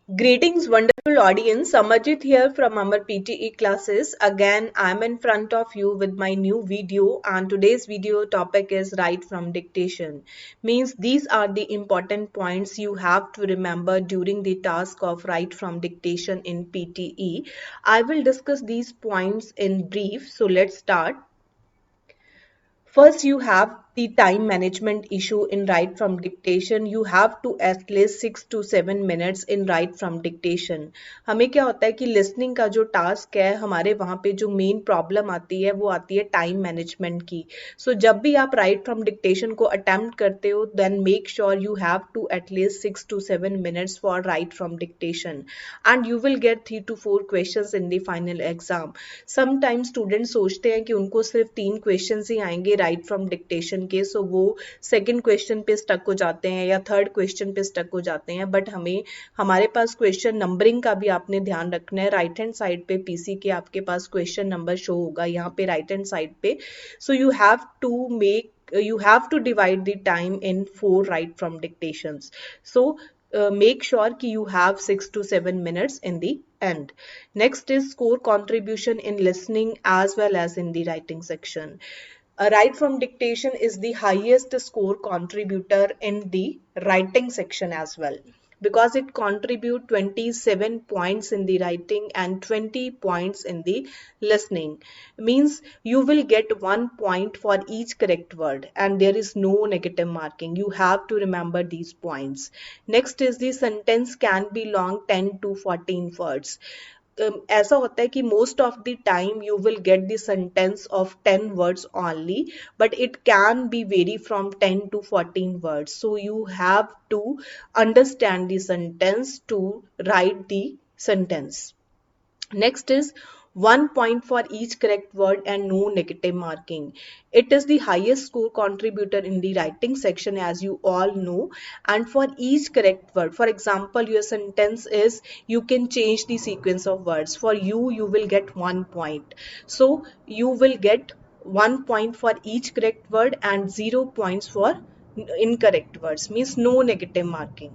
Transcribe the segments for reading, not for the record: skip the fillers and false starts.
Greetings, wonderful audience. Amarjit here from our PTE classes. Again, I'm in front of you with my new video, and today's video topic is right from dictation. Means these are the important points you have to remember during the task of write from dictation in PTE. I will discuss these points in brief. So let's start. First, you have the time management issue in write from dictation. You have to at least 6 to 7 minutes in write from dictation. हमें क्या होता है कि listening का जो task है हमारे वहाँ पे जो main problem आती है वो आती है time management की. So जब भी आप write from dictation को attempt करते हो then make sure you have to at least 6 to 7 minutes for write from dictation and you will get 3 to 4 questions in the final exam. Sometimes students सोचते हैं कि उनको सिर्फ 3 questions ही आएंगे right from dictation के, सो वो सेकंड क्वेश्चन पे stuck हो जाते हैं या थर्ड क्वेश्चन पे स्टक हो जाते हैं. बट हमारे पास क्वेश्चन नंबरिंग का भी आपने ध्यान रखना है. राइट हैंड साइड पे पीसी के आपके पास क्वेश्चन नंबर शो होगा यहाँ पे राइट हैंड साइड पे. सो you have to divide the time in 4 right from dictations. So make sure ki you have 6 to 7 minutes in the end. Next is score contribution in listening as well as in the writing section. A write from dictation is the highest score contributor in the writing section as well because it contribute 27 points in the writing and 20 points in the listening. Means you will get 1 point for each correct word and there is no negative marking. You have to remember these points. Next is the sentence can be long 10 to 14 words. ऐसा होता है कि most of the time you will get the sentence of 10 words only, but it can be vary from 10 to 14 words. So you have to understand the sentence to write the sentence. Next is 1 point for each correct word and no negative marking. It is the highest score contributor in the writing section as you all know. And for each correct word, for example, your sentence is you can change the sequence of words. For you will get 1 point. So you will get 1 point for each correct word and 0 points for incorrect words, means no negative marking.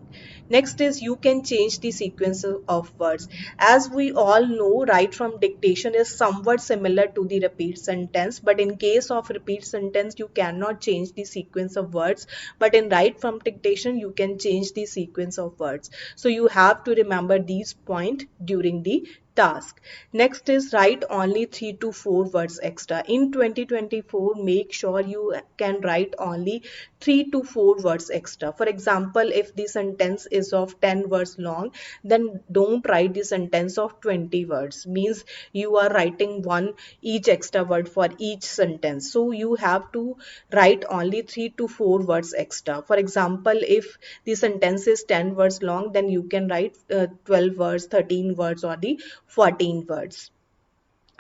Next is you can change the sequence of words. As we all know, write from dictation is somewhat similar to the repeat sentence, but in case of repeat sentence you cannot change the sequence of words, but in write from dictation you can change the sequence of words. So you have to remember these points during the task. Next is write only 3 to 4 words extra. In 2024, make sure you can write only 3 to 4 words extra. For example, if the sentence is of 10 words long, then don't write the sentence of 20 words. Means you are writing one each extra word for each sentence. So you have to write only 3 to 4 words extra. For example, if the sentence is 10 words long, then you can write 12 words, 13 words or the 14 words.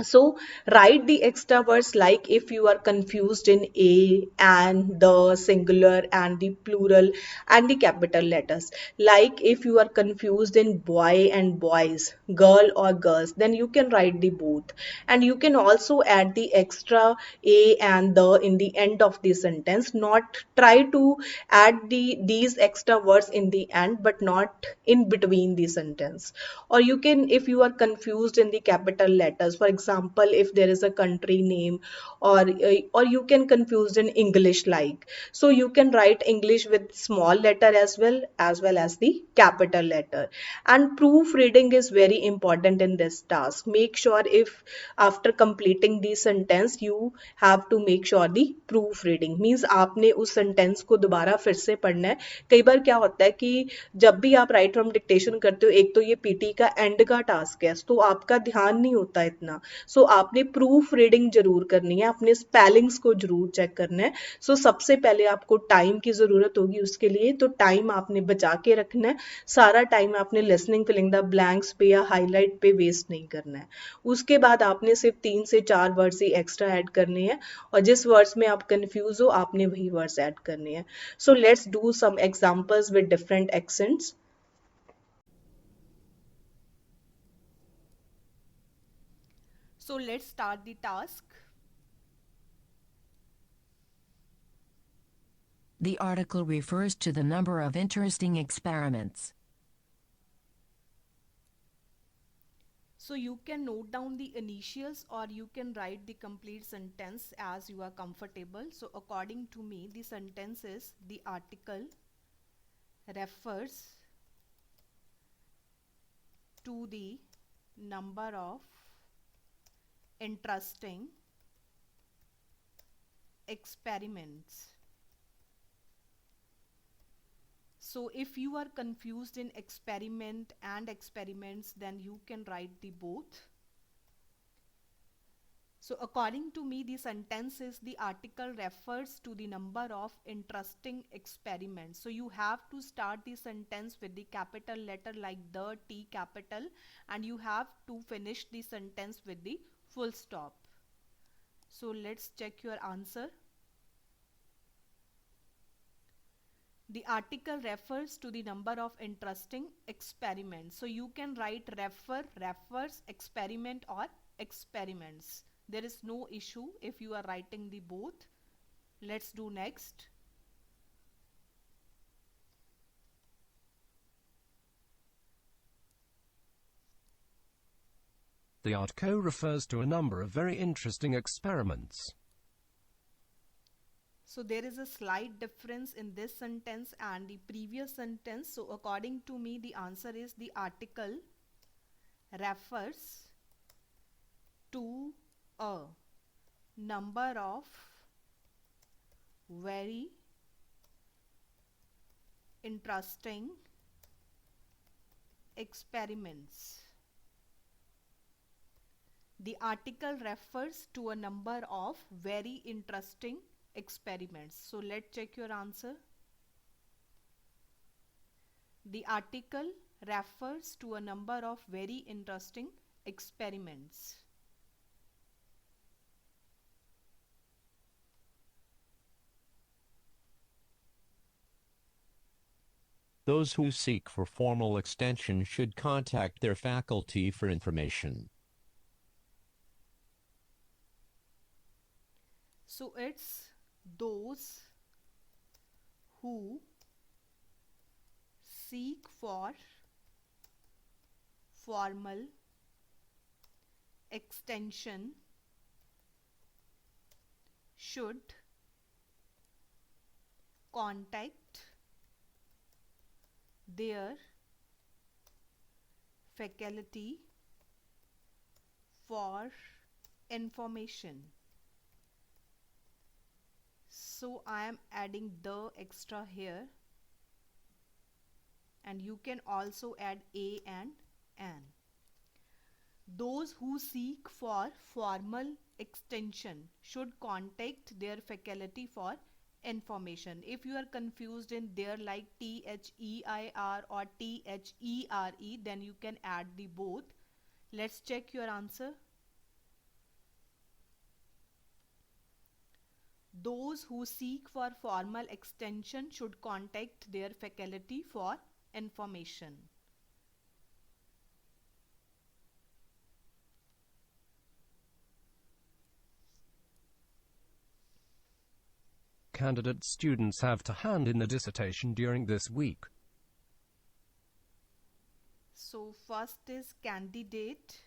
So write the extra words like if you are confused in a, and, the, singular and the plural and the capital letters. Like if you are confused in boy and boys, girl or girls, then you can write the both. And you can also add the extra a and the in the end of the sentence. Not try to add these extra words in the end but not in between the sentence. Or you can, if you are confused in the capital letters, for example if there is a country name, or you can confused in English, like so you can write English with small letter as well as the capital letter. And proofreading is very important in this task. Make sure if after completing the sentence you have to make sure the proofreading, means आपने उस sentence को दोबारा फिर से पढ़ना है. कई बार क्या होता है कि जब भी आप राइट फ्रॉम डिक्टेशन करते हो, एक तो ये पीटी का एंड का टास्क है तो आपका ध्यान नहीं होता इतना. सो आपने प्रूफ रीडिंग जरूर करनी है, अपने स्पेलिंग्स को जरूर चेक करना है. सो सबसे पहले आपको टाइम की जरूरत होगी उसके लिए, तो टाइम आपने बचा के रखना है. सारा टाइम आपने लिसनिंग फिलिंग द ब्लैंक्स पे या हाईलाइट पे वेस्ट नहीं करना है. उसके बाद आपने सिर्फ 3 से 4 वर्ड्स ही एक्स्ट्रा ऐड करने हैं और जिस वर्ड्स में आप कंफ्यूज हो आपने वही वर्ड्स ऐड करने हैं. So let's do some examples with different accents. So let's start the task. The article refers to the number of interesting experiments. So you can note down the initials or you can write the complete sentence as you are comfortable. So according to me, the sentence is the article refers to the number of interesting experiments. So if you are confused in experiment and experiments, then you can write the both. So according to me, the sentence is the article refers to the number of interesting experiments. So you have to start the sentence with the capital letter like the T capital, and you have to finish the sentence with the full stop. So let's check your answer. The article refers to the number of interesting experiments. So you can write refer, refers, experiment or experiments. There is no issue if you are writing the both. Let's do next. The article refers to a number of very interesting experiments. So there is a slight difference in this sentence and the previous sentence. So according to me, the answer is the article refers to a number of very interesting experiments. The article refers to a number of very interesting experiments. So let's check your answer. The article refers to a number of very interesting experiments. Those who seek for formal extension should contact their faculty for information. So it's those who seek for formal extension should contact their faculty for information. So I am adding the extra here, and you can also add a and an. Those who seek for formal extension should contact their faculty for information. If you are confused in there like THEIR or THERE, then you can add the both. Let's check your answer. Those who seek for formal extension should contact their faculty for information. Candidate students have to hand in the dissertation during this week. So first is candidate,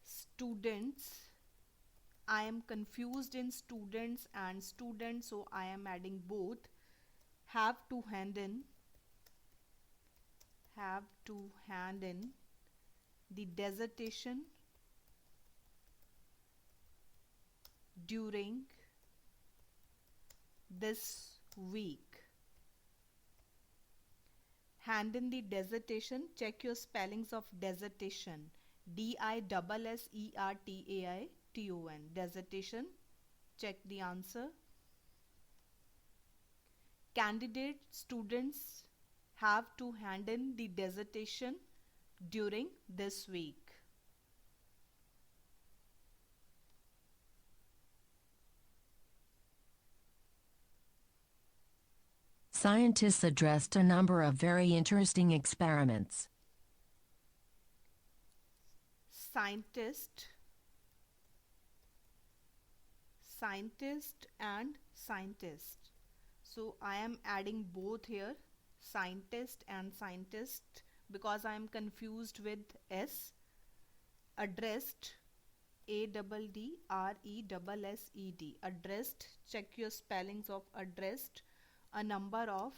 students. I am confused in students and students, so I am adding both. Have to hand in the dissertation during this week. Hand in the dissertation. Check your spellings of dissertation. DISSERTAITON. Dissertation. Check the answer. Candidate students have to hand in the dissertation during this week. Scientists addressed a number of very interesting experiments. Scientist and scientist. So I am adding both here, scientist and scientist, because I am confused with S. Addressed, ADDRESSED. Addressed, check your spellings of addressed. A number of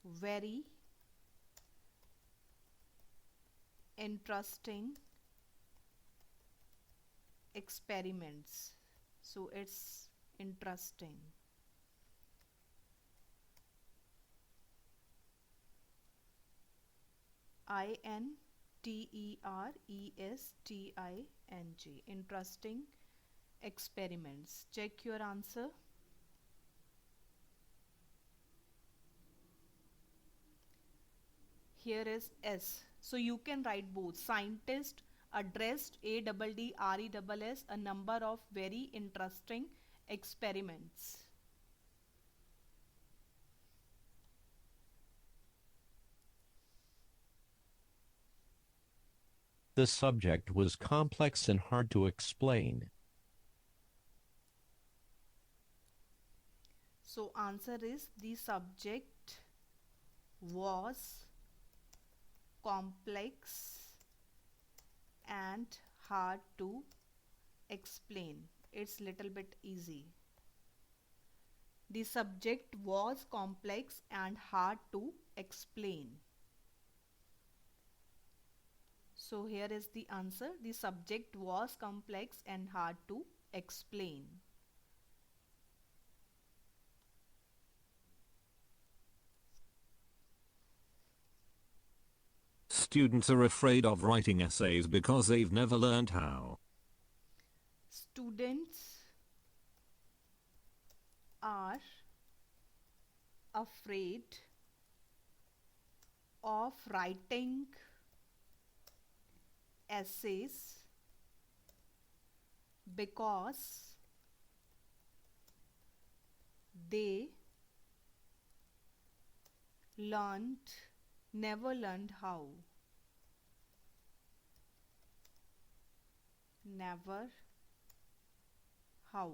very interesting experiments. So it's interesting. INTERESTING. Interesting experiments. Check your answer. Here is S. So you can write both. Scientist, addressed, ADDRESS, a number of very interesting experiments. The subject was complex and hard to explain. So answer is the subject was complex and hard to explain. It's little bit easy. The subject was complex and hard to explain. So here is the answer. The subject was complex and hard to explain. Students are afraid of writing essays because they've never learned how. Students are afraid of writing essays because they never learned how. Never how.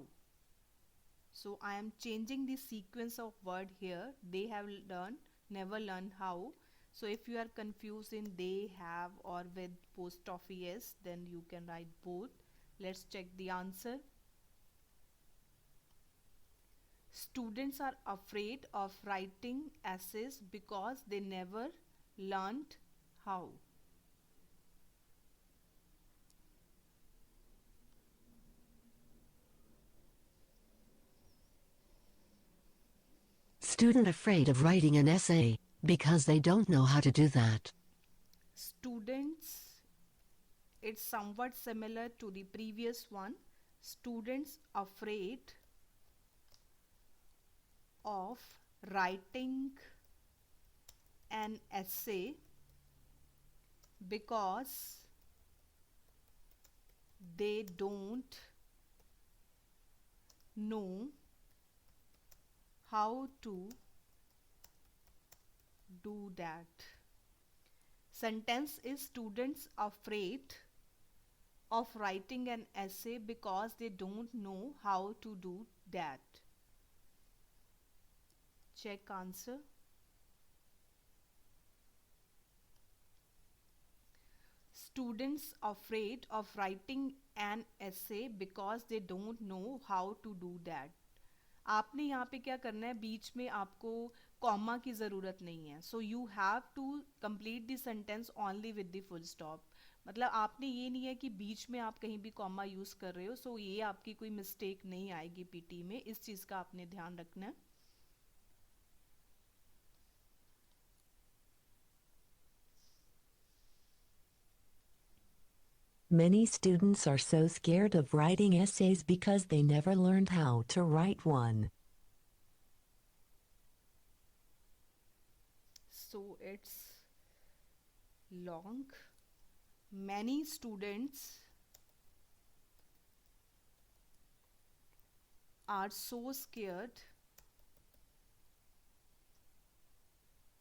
So I am changing the sequence of word here. They have never learned how. So if you are confused in they have or with post of es, then you can write both. Let's check the answer. Students are afraid of writing essays because they never learned how. Student afraid of writing an essay because they don't know how to do that. Students, it's somewhat similar to the previous one. Students afraid of writing an essay because they don't know how to do that. Sentence is students afraid of writing an essay because they don't know how to do that. Check answer. Students afraid of writing an essay because they don't know how to do that. आपने यहाँ पे क्या करना है, बीच में आपको comma की ज़रूरत नहीं है. So you have to complete the sentence only with the full stop. मतलब आपने ये नहीं है कि बीच में आप कहीं भी कॉमा यूज़ कर रहे हो. सो ये आपकी कोई मिस्टेक नहीं आएगी पीटी में. इस चीज़ का आपने ध्यान रखना है. Many students are so scared of writing essays because they never learned how to write one. So it's long. Many students are so scared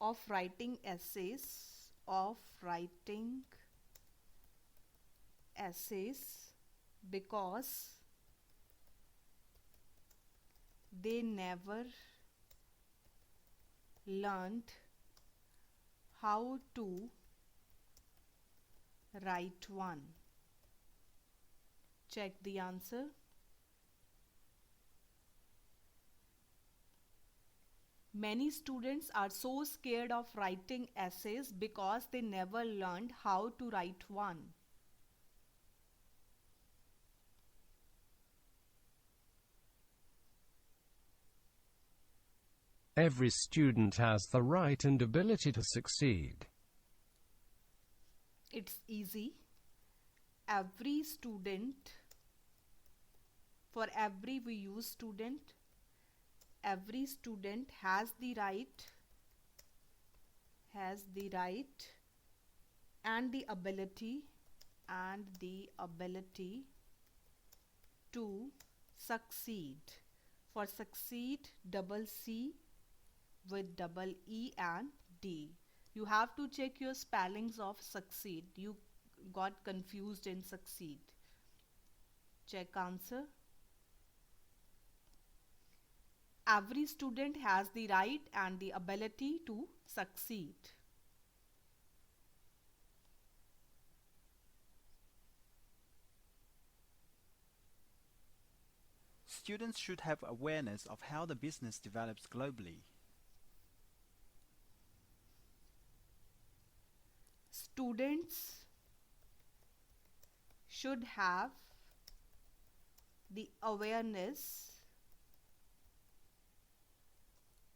of writing essays because they never learned how to write one? Check the answer. Many students are so scared of writing essays because they never learned how to write one. Every student has the right and ability to succeed. It's easy. Every student, for every we use student, every student has the right and the ability to succeed. For succeed, double C with double E and D. You have to check your spellings of succeed. You got confused in succeed. Check answer. Every student has the right and the ability to succeed. Students should have awareness of how the business develops globally. Students should have the awareness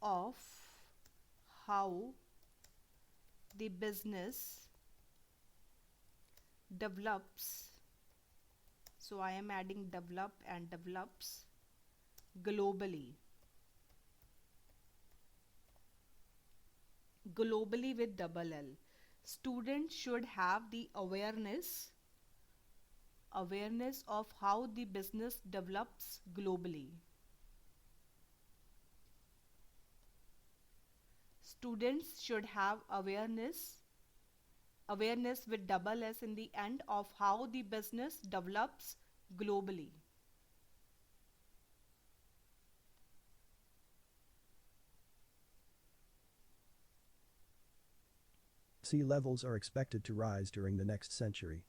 of how the business develops. So I am adding develop and develops globally. Globally with double L. Students should have the awareness of how the business develops globally. Students should have awareness with double S in the end of how the business develops globally. Sea levels are expected to rise during the next century.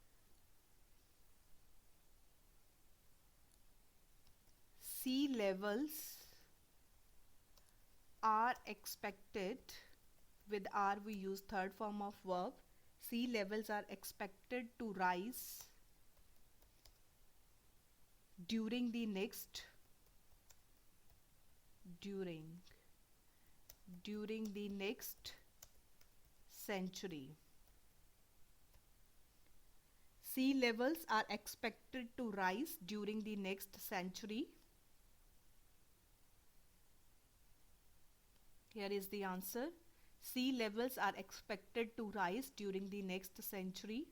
Sea levels are expected, with are we use third form of verb. Sea levels are expected to rise during the next century. Sea levels are expected to rise during the next century. Here is the answer. Sea levels are expected to rise during the next century.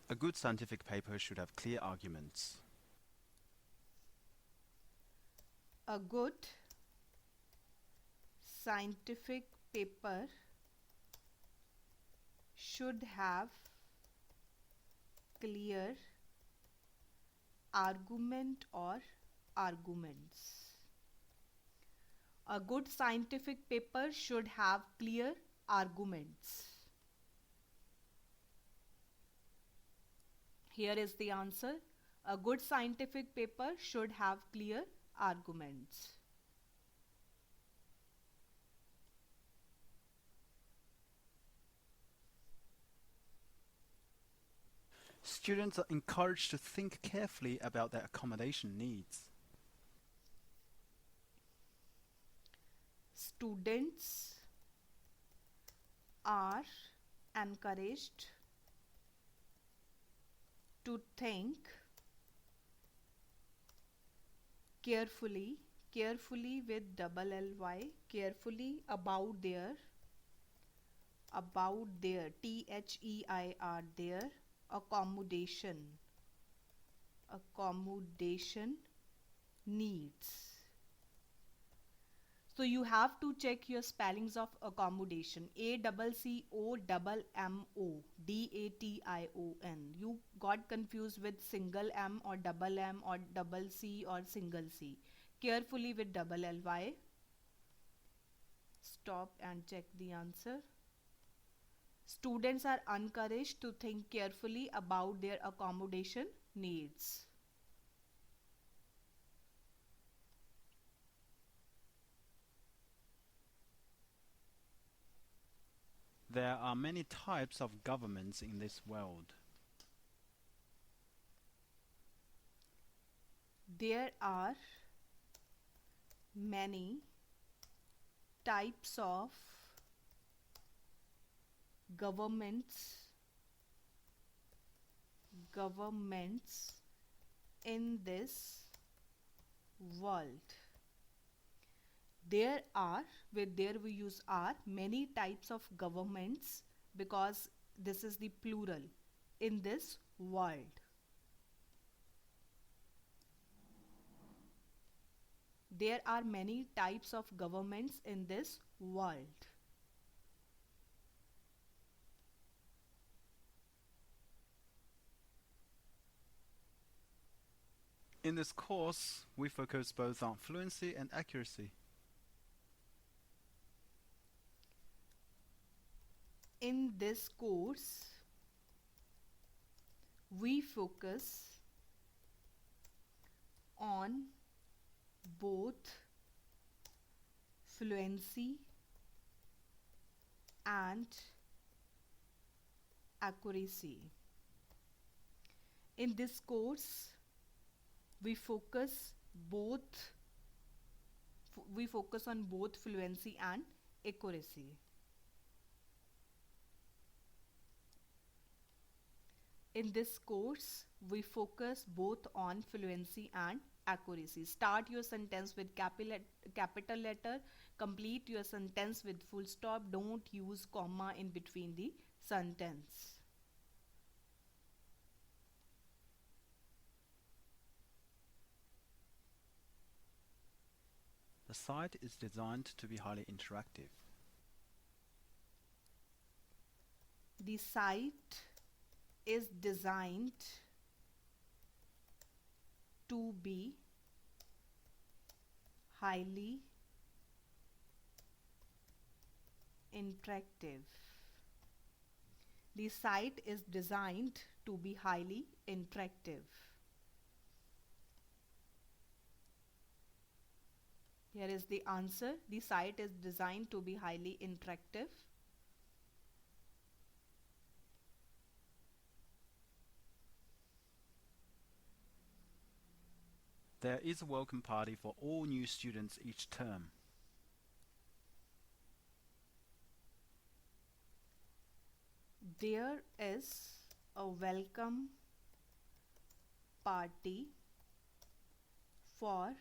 A good scientific paper should have clear arguments. A good scientific paper should have clear argument or arguments. A good scientific paper should have clear arguments. Here is the answer. A good scientific paper should have clear arguments. Students are encouraged to think carefully about their accommodation needs. Students are encouraged to think carefully with double ly, carefully about their THEIR, their accommodation needs. So you have to check your spellings of accommodation. Accommodation. You got confused with single M or double M or double C or single C. Carefully with double L. Why? Stop and check the answer. Students are encouraged to think carefully about their accommodation needs. There are many types of governments in this world. There are many types of governments in this world. There are, with there we use are, many types of governments because this is the plural in this world. There are many types of governments in this world. In this course, we focus both on fluency and accuracy. In this course, we focus on both fluency and accuracy. In this course, we focus on both fluency and accuracy. In this course, we focus both on fluency and accuracy. Start your sentence with capital letter. Complete your sentence with full stop. Don't use comma in between the sentence. The site is designed to be highly interactive. The site is designed to be highly interactive. The site is designed to be highly interactive. Here is the answer. The site is designed to be highly interactive. There is a welcome party for all new students each term. There is a welcome party for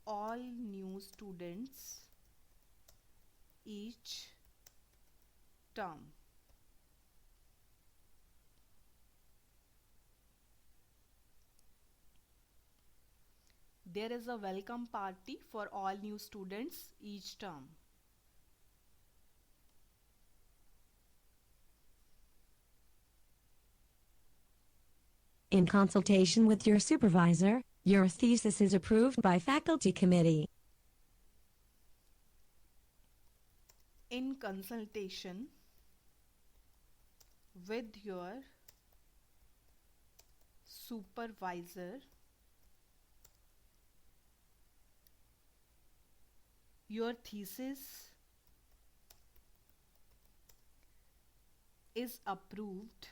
all new students each term. There is a welcome party for all new students each term. In consultation with your supervisor, your thesis is approved by faculty committee. In consultation with your supervisor, your thesis is approved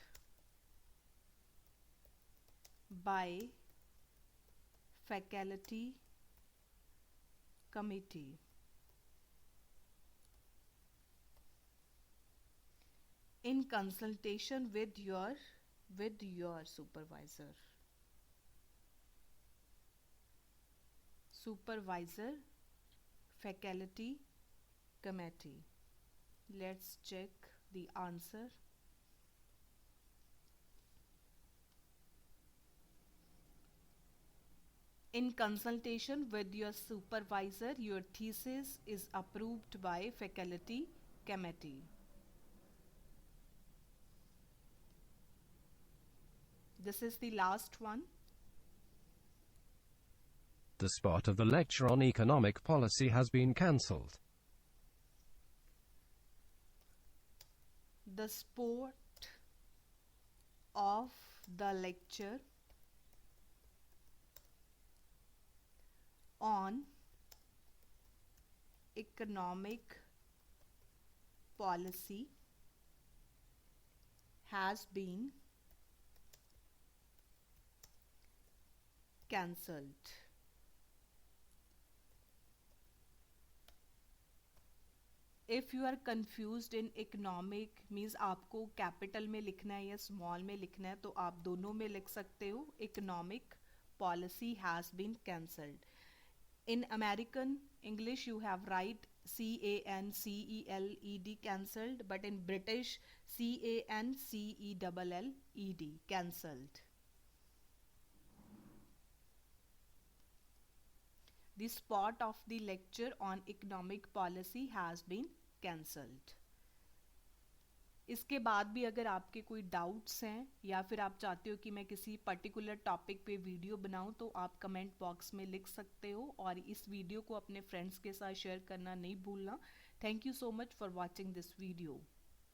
by faculty committee. In consultation with your supervisor. Supervisor, faculty committee. Let's check the answer. In consultation with your supervisor, your thesis is approved by faculty committee. This is the last one. The spot of the lecture on economic policy has been cancelled. The spot of the lecture on economic policy has been cancelled. If you are confused in economic means आपको capital में लिखना है या small में लिखना है, तो आप दोनों में लिख सकते हो. Economic policy has been cancelled. In American English you have write cancelled, cancelled, but in British cancelled, cancelled. The spot of the lecture on economic policy has been cancelled. इसके बाद भी अगर आपके कोई डाउट्स हैं या फिर आप चाहते हो कि मैं किसी पर्टिकुलर टॉपिक पे वीडियो बनाऊं, तो आप कमेंट बॉक्स में लिख सकते हो और इस वीडियो को अपने फ्रेंड्स के साथ शेयर करना नहीं भूलना. Thank you so much for watching this video.